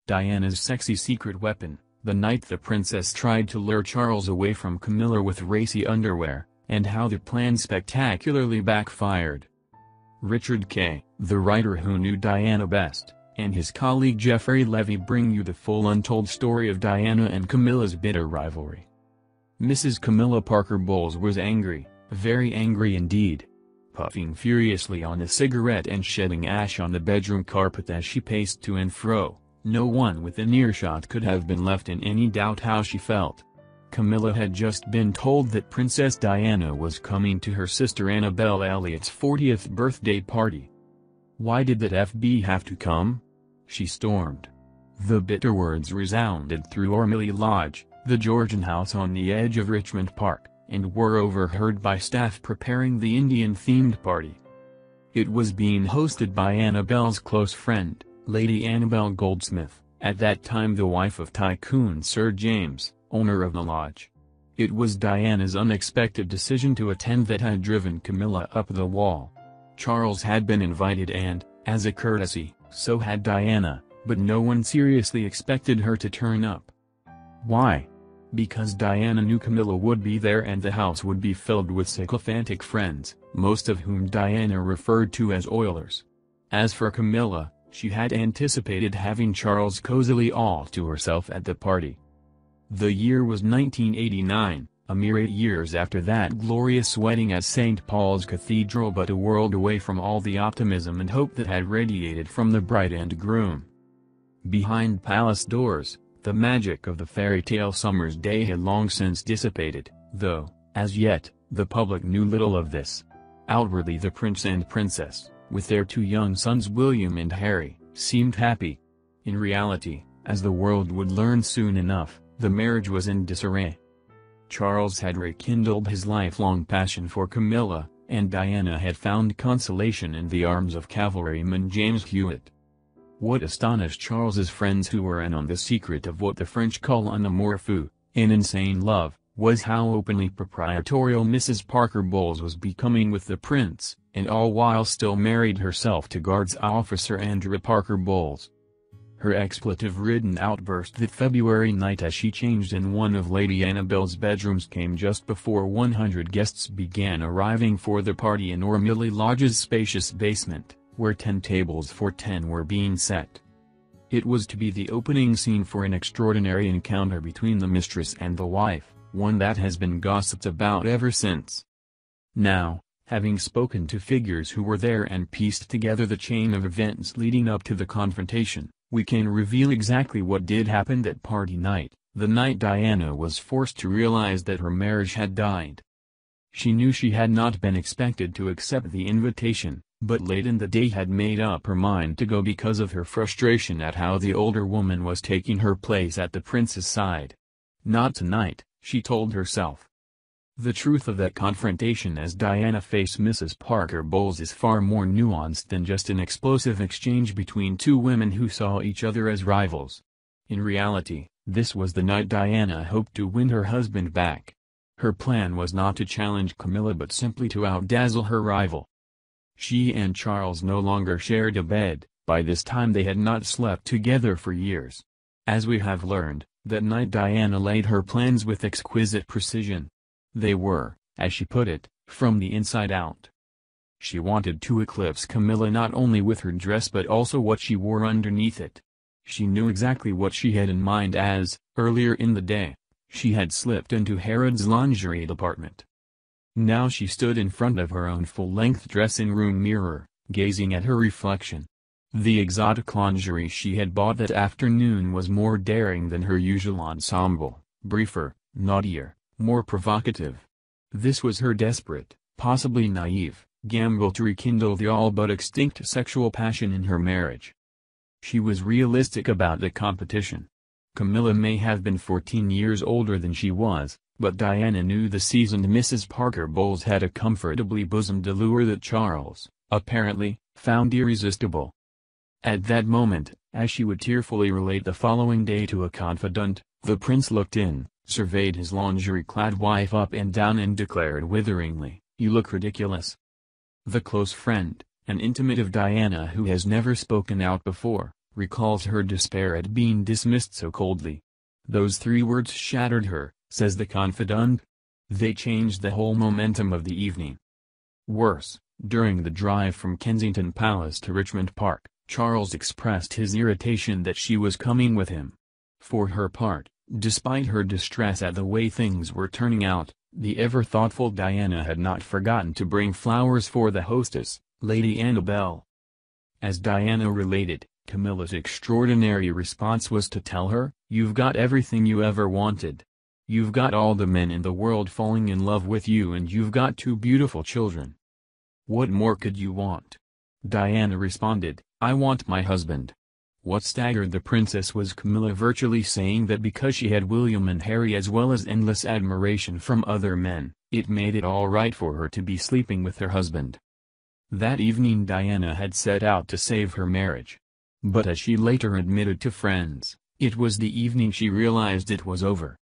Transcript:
Diana's sexy secret weapon, the night the princess tried to lure Charles away from Camilla with racy underwear, and how the plan spectacularly backfired. Richard K., the writer who knew Diana best, and his colleague Geoffrey Levy bring you the full untold story of Diana and Camilla's bitter rivalry. Mrs. Camilla Parker Bowles was angry, very angry indeed. Puffing furiously on a cigarette and shedding ash on the bedroom carpet as she paced to and fro, no one within earshot could have been left in any doubt how she felt. Camilla had just been told that Princess Diana was coming to her sister Annabel Elliot's 40th birthday party. "Why did that FB have to come?" she stormed. The bitter words resounded through Ormeley Lodge, the Georgian house on the edge of Richmond Park, and were overheard by staff preparing the Indian-themed party. It was being hosted by Annabel's close friend, Lady Annabel Goldsmith, at that time the wife of tycoon Sir James, owner of the lodge. It was Diana's unexpected decision to attend that had driven Camilla up the wall. Charles had been invited and, as a courtesy, so had Diana, but no one seriously expected her to turn up. Why? Because Diana knew Camilla would be there and the house would be filled with sycophantic friends, most of whom Diana referred to as oilers. As for Camilla, she had anticipated having Charles cozily all to herself at the party. The year was 1989, a mere 8 years after that glorious wedding at St. Paul's Cathedral, but a world away from all the optimism and hope that had radiated from the bride and groom. Behind palace doors, the magic of the fairy tale summer's day had long since dissipated, though, as yet, the public knew little of this. Outwardly the prince and princess, with their 2 young sons William and Harry, seemed happy. In reality, as the world would learn soon enough, the marriage was in disarray. Charles had rekindled his lifelong passion for Camilla, and Diana had found consolation in the arms of cavalryman James Hewitt. What astonished Charles's friends who were in on the secret of what the French call un amour fou, an insane love, was how openly proprietorial Mrs. Parker Bowles was becoming with the prince, and all while still married herself to Guards Officer Andrew Parker Bowles. Her expletive-ridden outburst that February night as she changed in one of Lady Annabel's bedrooms came just before 100 guests began arriving for the party in Ormeley Lodge's spacious basement, where 10 tables for 10 were being set. It was to be the opening scene for an extraordinary encounter between the mistress and the wife, one that has been gossiped about ever since. Now, having spoken to figures who were there and pieced together the chain of events leading up to the confrontation, we can reveal exactly what did happen that party night, the night Diana was forced to realize that her marriage had died. She knew she had not been expected to accept the invitation, but late in the day had made up her mind to go because of her frustration at how the older woman was taking her place at the prince's side. Not tonight, she told herself. The truth of that confrontation as Diana faced Mrs. Parker Bowles is far more nuanced than just an explosive exchange between 2 women who saw each other as rivals. In reality, this was the night Diana hoped to win her husband back. Her plan was not to challenge Camilla but simply to outdazzle her rival. She and Charles no longer shared a bed, by this time they had not slept together for years. As we have learned, that night Diana laid her plans with exquisite precision. They were, as she put it, from the inside out. She wanted to eclipse Camilla not only with her dress but also what she wore underneath it. She knew exactly what she had in mind as, earlier in the day, she had slipped into Herod's lingerie department. Now she stood in front of her own full-length dressing-room mirror, gazing at her reflection. The exotic lingerie she had bought that afternoon was more daring than her usual ensemble, briefer, naughtier, more provocative. This was her desperate, possibly naive, gamble to rekindle the all-but-extinct sexual passion in her marriage. She was realistic about the competition. Camilla may have been 14 years older than she was, but Diana knew the seasoned Mrs. Parker Bowles had a comfortably bosomed allure that Charles, apparently, found irresistible. At that moment, as she would tearfully relate the following day to a confidant, the prince looked in, surveyed his lingerie-clad wife up and down and declared witheringly, "You look ridiculous." The close friend, an intimate of Diana who has never spoken out before, recalls her despair at being dismissed so coldly. "Those 3 words shattered her," says the confidant. "They changed the whole momentum of the evening." Worse, during the drive from Kensington Palace to Richmond Park, Charles expressed his irritation that she was coming with him. For her part, despite her distress at the way things were turning out, the ever-thoughtful Diana had not forgotten to bring flowers for the hostess, Lady Annabel. As Diana related, Camilla's extraordinary response was to tell her, "You've got everything you ever wanted. You've got all the men in the world falling in love with you, and you've got 2 beautiful children. What more could you want?" Diana responded, "I want my husband." What staggered the princess was Camilla virtually saying that because she had William and Harry as well as endless admiration from other men, it made it all right for her to be sleeping with her husband. That evening Diana had set out to save her marriage. But as she later admitted to friends, it was the evening she realized it was over.